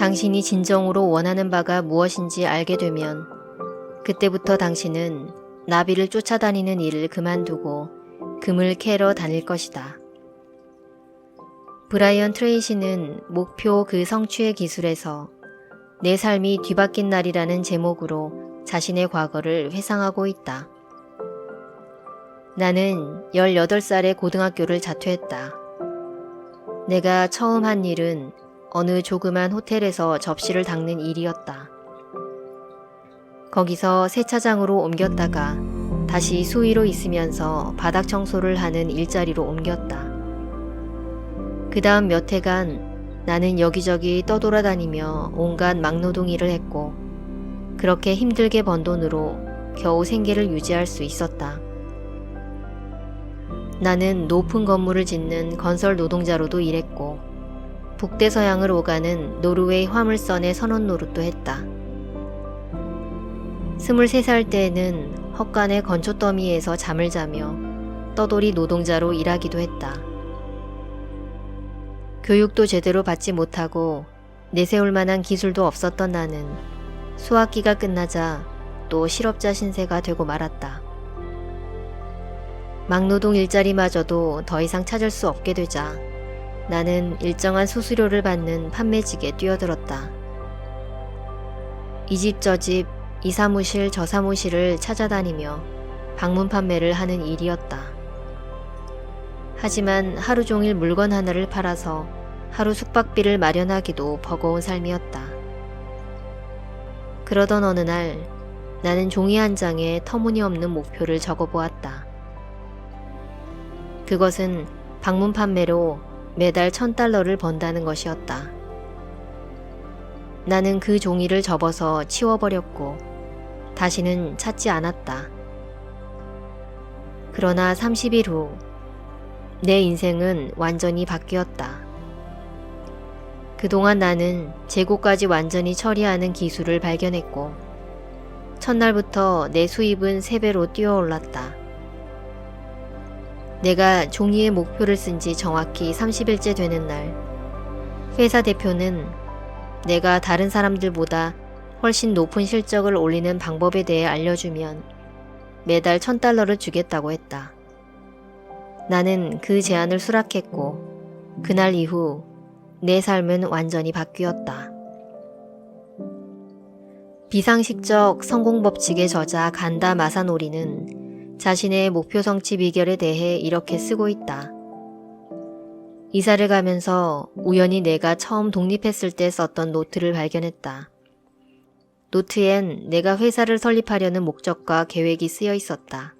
당신이 진정으로 원하는 바가 무엇인지 알게 되면 그때부터 당신은 나비를 쫓아다니는 일을 그만두고 금을 캐러 다닐 것이다. 브라이언 트레이시는 목표 그 성취의 기술에서 내 삶이 뒤바뀐 날이라는 제목으로 자신의 과거를 회상하고 있다. 나는 18살에 고등학교를 자퇴했다. 내가 처음 한 일은 어느 조그만 호텔에서 접시를 닦는 일이었다. 거기서 세차장으로 옮겼다가 다시 수위로 있으면서 바닥 청소를 하는 일자리로 옮겼다. 그 다음 몇 해간 나는 여기저기 떠돌아다니며 온갖 막노동 일을 했고 그렇게 힘들게 번 돈으로 겨우 생계를 유지할 수 있었다. 나는 높은 건물을 짓는 건설 노동자로도 일했고 북대서양을 오가는 노르웨이 화물선의 선원 노릇도 했다. 23살 때에는 헛간의 건초더미에서 잠을 자며 떠돌이 노동자로 일하기도 했다. 교육도 제대로 받지 못하고 내세울 만한 기술도 없었던 나는 수학기가 끝나자 또 실업자 신세가 되고 말았다. 막노동 일자리마저도 더 이상 찾을 수 없게 되자 나는 일정한 수수료를 받는 판매직에 뛰어들었다. 이 집 저 집, 이 사무실 저 사무실을 찾아다니며 방문 판매를 하는 일이었다. 하지만 하루 종일 물건 하나를 팔아서 하루 숙박비를 마련하기도 버거운 삶이었다. 그러던 어느 날 나는 종이 한 장에 터무니없는 목표를 적어보았다. 그것은 방문 판매로 매달 $1000를 번다는 것이었다. 나는 그 종이를 접어서 치워버렸고 다시는 찾지 않았다. 그러나 30일 후 내 인생은 완전히 바뀌었다. 그동안 나는 재고까지 완전히 처리하는 기술을 발견했고 첫날부터 내 수입은 3배로 뛰어올랐다. 내가 종이에 목표를 쓴 지 정확히 30일째 되는 날 회사 대표는 내가 다른 사람들보다 훨씬 높은 실적을 올리는 방법에 대해 알려주면 매달 $1000를 주겠다고 했다. 나는 그 제안을 수락했고 그날 이후 내 삶은 완전히 바뀌었다. 비상식적 성공법칙의 저자 간다 마사노리는 자신의 목표 성취 비결에 대해 이렇게 쓰고 있다. 이사를 가면서 우연히 내가 처음 독립했을 때 썼던 노트를 발견했다. 노트엔 내가 회사를 설립하려는 목적과 계획이 쓰여 있었다.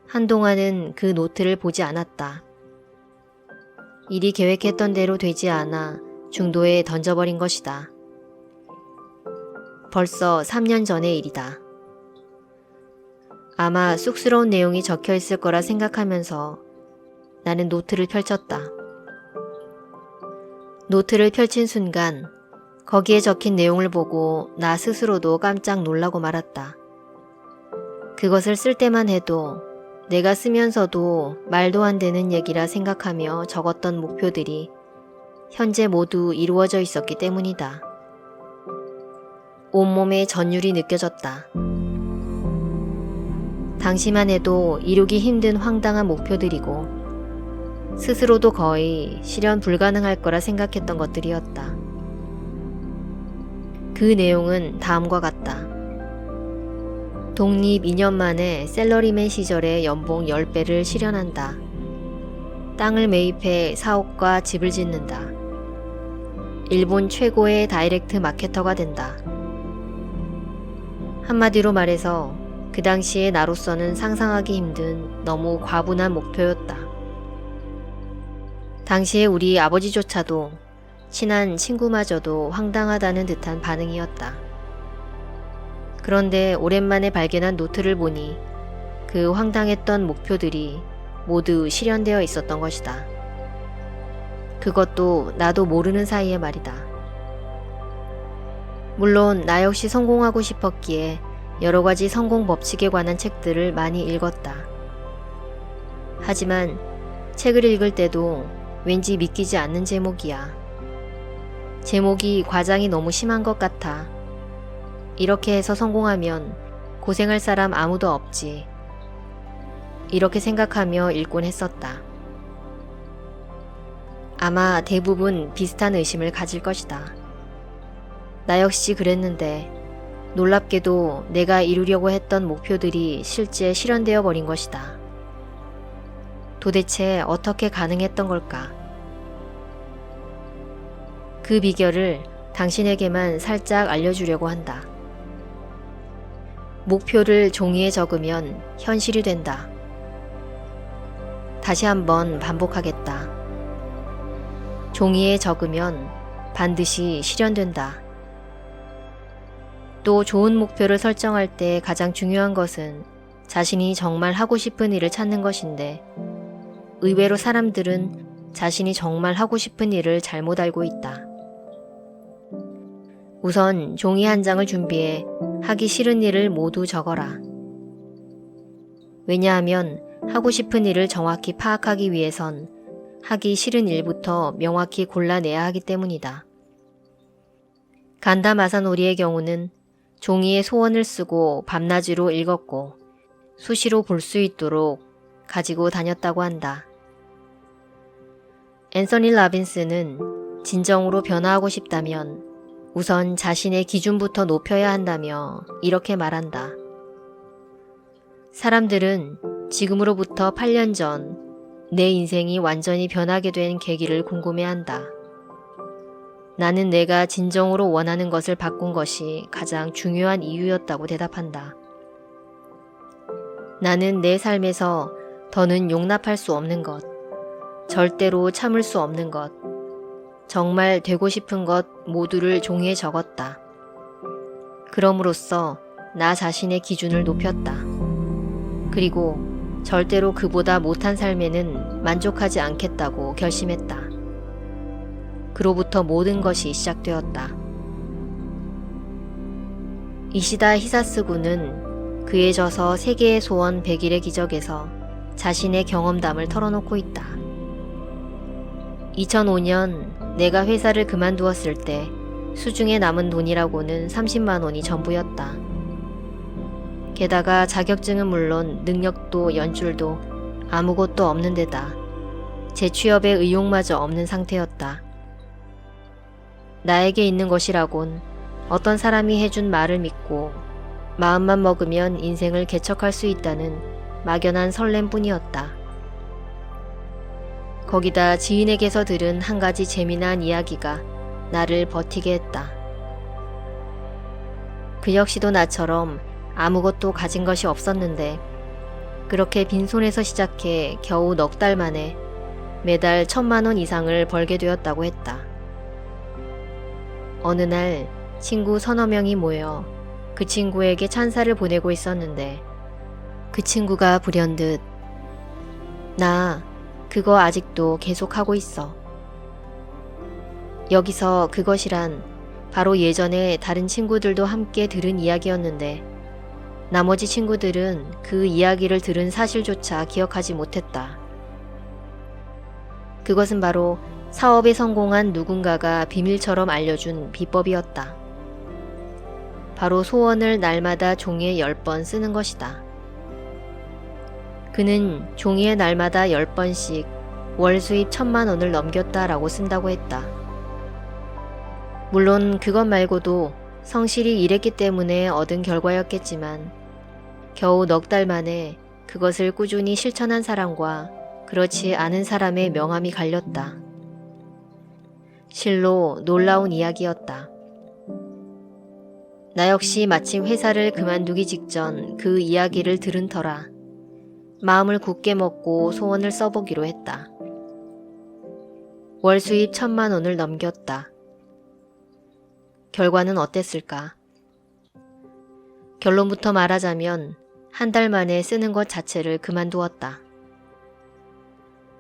한동안은 그 노트를 보지 않았다. 일이 계획했던 대로 되지 않아 중도에 던져버린 것이다. 벌써 3년 전의 일이다. 아마 쑥스러운 내용이 적혀 있을 거라 생각하면서 나는 노트를 펼쳤다. 노트를 펼친 순간 거기에 적힌 내용을 보고 나 스스로도 깜짝 놀라고 말았다. 그것을 쓸 때만 해도 내가 쓰면서도 말도 안 되는 얘기라 생각하며 적었던 목표들이 현재 모두 이루어져 있었기 때문이다. 온몸에 전율이 느껴졌다. 당시만 해도 이루기 힘든 황당한 목표들이고 스스로도 거의 실현 불가능할 거라 생각했던 것들이었다. 그 내용은 다음과 같다. 독립 2년 만에 셀러리맨 시절의 연봉 10배를 실현한다. 땅을 매입해 사옥과 집을 짓는다. 일본 최고의 다이렉트 마케터가 된다. 한마디로 말해서 그 당시에 나로서는 상상하기 힘든 너무 과분한 목표였다. 당시에 우리 아버지조차도 친한 친구마저도 황당하다는 듯한 반응이었다. 그런데 오랜만에 발견한 노트를 보니 그 황당했던 목표들이 모두 실현되어 있었던 것이다. 그것도 나도 모르는 사이에 말이다. 물론 나 역시 성공하고 싶었기에 여러가지 성공 법칙에 관한 책들을 많이 읽었다. 하지만 책을 읽을 때도 왠지 믿기지 않는 제목이야. 제목이 과장이 너무 심한 것 같아. 이렇게 해서 성공하면 고생할 사람 아무도 없지. 이렇게 생각하며 읽곤 했었다. 아마 대부분 비슷한 의심을 가질 것이다. 나 역시 그랬는데 놀랍게도 내가 이루려고 했던 목표들이 실제 실현되어 버린 것이다. 도대체 어떻게 가능했던 걸까? 그 비결을 당신에게만 살짝 알려주려고 한다. 목표를 종이에 적으면 현실이 된다. 다시 한번 반복하겠다. 종이에 적으면 반드시 실현된다. 또 좋은 목표를 설정할 때 가장 중요한 것은 자신이 정말 하고 싶은 일을 찾는 것인데 의외로 사람들은 자신이 정말 하고 싶은 일을 잘못 알고 있다. 우선 종이 한 장을 준비해 하기 싫은 일을 모두 적어라. 왜냐하면 하고 싶은 일을 정확히 파악하기 위해선 하기 싫은 일부터 명확히 골라내야 하기 때문이다. 간다 마사노리의 경우는 종이에 소원을 쓰고 밤낮으로 읽었고 수시로 볼 수 있도록 가지고 다녔다고 한다. 앤서니 라빈스는 진정으로 변화하고 싶다면 우선 자신의 기준부터 높여야 한다며 이렇게 말한다. 사람들은 지금으로부터 8년 전 내 인생이 완전히 변하게 된 계기를 궁금해한다. 나는 내가 진정으로 원하는 것을 바꾼 것이 가장 중요한 이유였다고 대답한다. 나는 내 삶에서 더는 용납할 수 없는 것, 절대로 참을 수 없는 것, 정말 되고 싶은 것 모두를 종이에 적었다. 그럼으로써 나 자신의 기준을 높였다. 그리고 절대로 그보다 못한 삶에는 만족하지 않겠다고 결심했다. 그로부터 모든 것이 시작되었다. 이시다 히사스구는 그에 져서 세계의 소원 100일의 기적에서 자신의 경험담을 털어놓고 있다. 2005년 내가 회사를 그만두었을 때 수중에 남은 돈이라고는 30만 원이 전부였다. 게다가 자격증은 물론 능력도 연줄도 아무것도 없는 데다 재취업의 의욕마저 없는 상태였다. 나에게 있는 것이라곤 어떤 사람이 해준 말을 믿고 마음만 먹으면 인생을 개척할 수 있다는 막연한 설렘뿐이었다. 거기다 지인에게서 들은 한 가지 재미난 이야기가 나를 버티게 했다. 그 역시도 나처럼 아무것도 가진 것이 없었는데 그렇게 빈손에서 시작해 겨우 넉 달 만에 매달 1,000만 원 이상을 벌게 되었다고 했다. 어느 날 친구 서너 명이 모여 그 친구에게 찬사를 보내고 있었는데 그 친구가 불현듯 나 그거 아직도 계속하고 있어. 여기서 그것이란 바로 예전에 다른 친구들도 함께 들은 이야기였는데 나머지 친구들은 그 이야기를 들은 사실조차 기억하지 못했다. 그것은 바로 사업에 성공한 누군가가 비밀처럼 알려준 비법이었다. 바로 소원을 날마다 종이에 10번 쓰는 것이다. 그는 종이에 날마다 10번씩 월 수입 1,000만 원을 넘겼다라고 쓴다고 했다. 물론 그것 말고도 성실히 일했기 때문에 얻은 결과였겠지만 겨우 넉 달 만에 그것을 꾸준히 실천한 사람과 그렇지 않은 사람의 명함이 갈렸다. 실로 놀라운 이야기였다. 나 역시 마침 회사를 그만두기 직전 그 이야기를 들은 터라 마음을 굳게 먹고 소원을 써보기로 했다. 월 수입 1,000만 원을 넘겼다. 결과는 어땠을까? 결론부터 말하자면 한 달 만에 쓰는 것 자체를 그만두었다.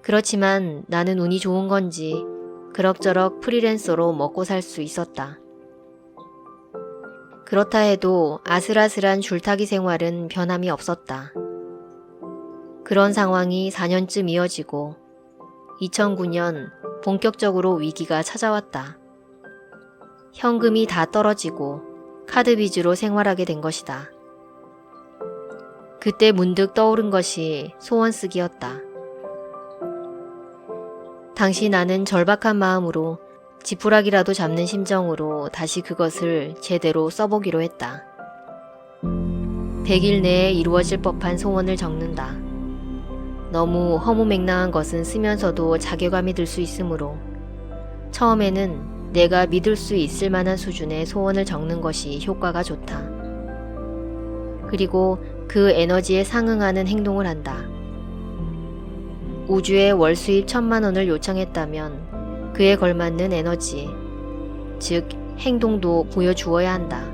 그렇지만 나는 운이 좋은 건지 그럭저럭 프리랜서로 먹고 살 수 있었다. 그렇다 해도 아슬아슬한 줄타기 생활은 변함이 없었다. 그런 상황이 4년쯤 이어지고 2009년 본격적으로 위기가 찾아왔다. 현금이 다 떨어지고 카드 빚으로 생활하게 된 것이다. 그때 문득 떠오른 것이 소원 쓰기였다. 당시 나는 절박한 마음으로 지푸라기라도 잡는 심정으로 다시 그것을 제대로 써보기로 했다. 100일 내에 이루어질 법한 소원을 적는다. 너무 허무맹랑한 것은 쓰면서도 자괴감이 들 수 있으므로 처음에는 내가 믿을 수 있을 만한 수준의 소원을 적는 것이 효과가 좋다. 그리고 그 에너지에 상응하는 행동을 한다. 우주에 월 수입 1000만 원을 요청했다면 그에 걸맞는 에너지, 즉 행동도 보여주어야 한다.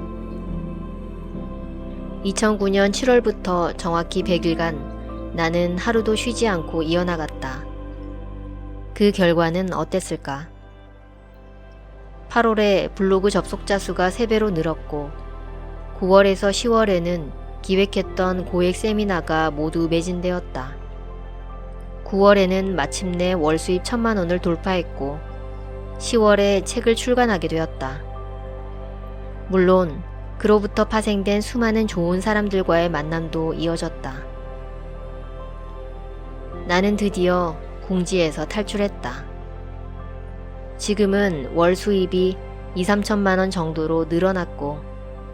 2009년 7월부터 정확히 100일간 나는 하루도 쉬지 않고 이어나갔다. 그 결과는 어땠을까? 8월에 블로그 접속자 수가 3배로 늘었고 9월에서 10월에는 기획했던 고액 세미나가 모두 매진되었다. 9월에는 마침내 월 수입 1000만 원을 돌파했고 10월에 책을 출간하게 되었다. 물론 그로부터 파생된 수많은 좋은 사람들과의 만남도 이어졌다. 나는 드디어 궁지에서 탈출했다. 지금은 월 수입이 2~3천만 원 정도로 늘어났고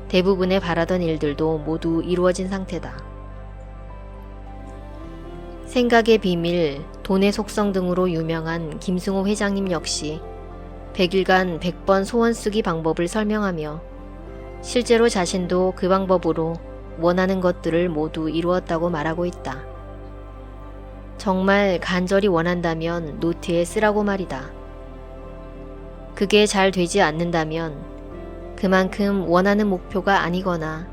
대부분의 바라던 일들도 모두 이루어진 상태다. 생각의 비밀, 돈의 속성 등으로 유명한 김승호 회장님 역시 100일간 100번 소원 쓰기 방법을 설명하며 실제로 자신도 그 방법으로 원하는 것들을 모두 이루었다고 말하고 있다. 정말 간절히 원한다면 노트에 쓰라고 말이다. 그게 잘 되지 않는다면 그만큼 원하는 목표가 아니거나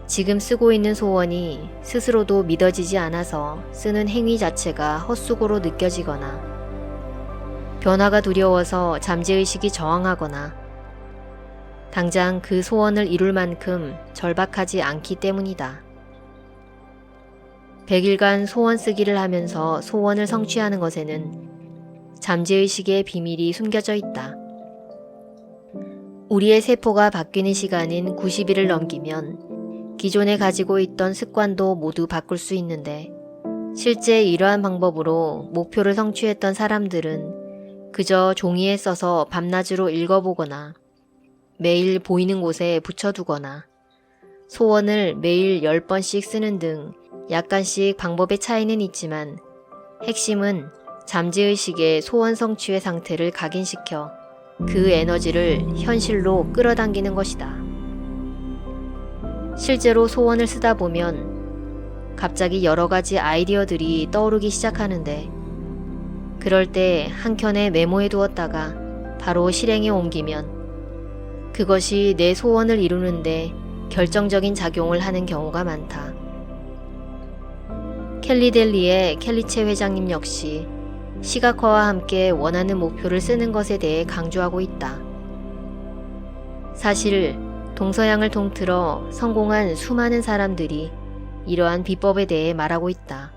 지금 쓰고 있는 소원이 스스로도 믿어지지 않아서 쓰는 행위 자체가 헛수고로 느껴지거나 변화가 두려워서 잠재의식이 저항하거나 당장 그 소원을 이룰 만큼 절박하지 않기 때문이다. 100일간 소원 쓰기를 하면서 소원을 성취하는 것에는 잠재의식의 비밀이 숨겨져 있다. 우리의 세포가 바뀌는 시간인 90일을 넘기면 기존에 가지고 있던 습관도 모두 바꿀 수 있는데 실제 이러한 방법으로 목표를 성취했던 사람들은 그저 종이에 써서 밤낮으로 읽어보거나 매일 보이는 곳에 붙여두거나 소원을 매일 10번씩 쓰는 등 약간씩 방법의 차이는 있지만 핵심은 잠재의식의 소원 성취의 상태를 각인시켜 그 에너지를 현실로 끌어당기는 것이다. 실제로 소원을 쓰다 보면 갑자기 여러 가지 아이디어들이 떠오르기 시작하는데 그럴 때 한켠에 메모해 두었다가 바로 실행에 옮기면 그것이 내 소원을 이루는데 결정적인 작용을 하는 경우가 많다. 켈리델리의 켈리체 회장님 역시 시각화와 함께 원하는 목표를 쓰는 것에 대해 강조하고 있다. 사실 동서양을 통틀어 성공한 수많은 사람들이 이러한 비법에 대해 말하고 있다.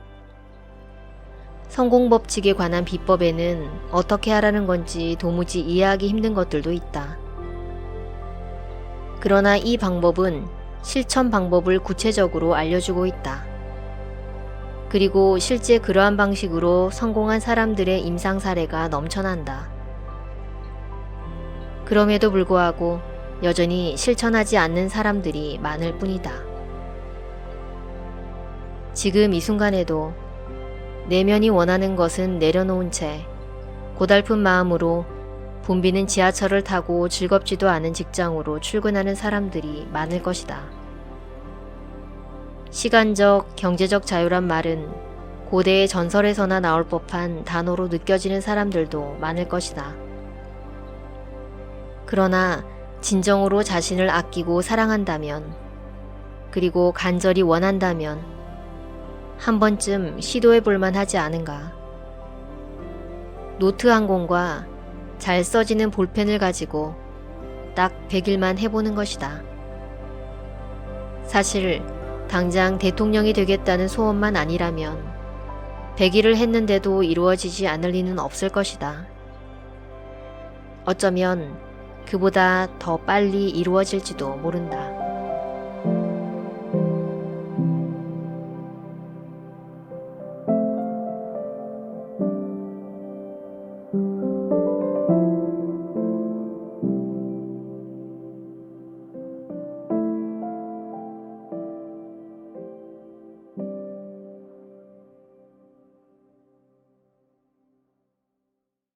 성공 법칙에 관한 비법에는 어떻게 하라는 건지 도무지 이해하기 힘든 것들도 있다. 그러나 이 방법은 실천 방법을 구체적으로 알려주고 있다. 그리고 실제 그러한 방식으로 성공한 사람들의 임상 사례가 넘쳐난다. 그럼에도 불구하고 여전히 실천하지 않는 사람들이 많을 뿐이다. 지금 이 순간에도 내면이 원하는 것은 내려놓은 채 고달픈 마음으로 붐비는 지하철을 타고 즐겁지도 않은 직장으로 출근하는 사람들이 많을 것이다. 시간적, 경제적 자유란 말은 고대의 전설에서나 나올 법한 단어로 느껴지는 사람들도 많을 것이다. 그러나 진정으로 자신을 아끼고 사랑한다면, 그리고 간절히 원한다면 한 번쯤 시도해 볼 만하지 않은가. 노트 한 권과 잘 써지는 볼펜을 가지고 딱 100일만 해보는 것이다. 사실 당장 대통령이 되겠다는 소원만 아니라면 100일을 했는데도 이루어지지 않을 리는 없을 것이다. 어쩌면 그보다 더 빨리 이루어질지도 모른다.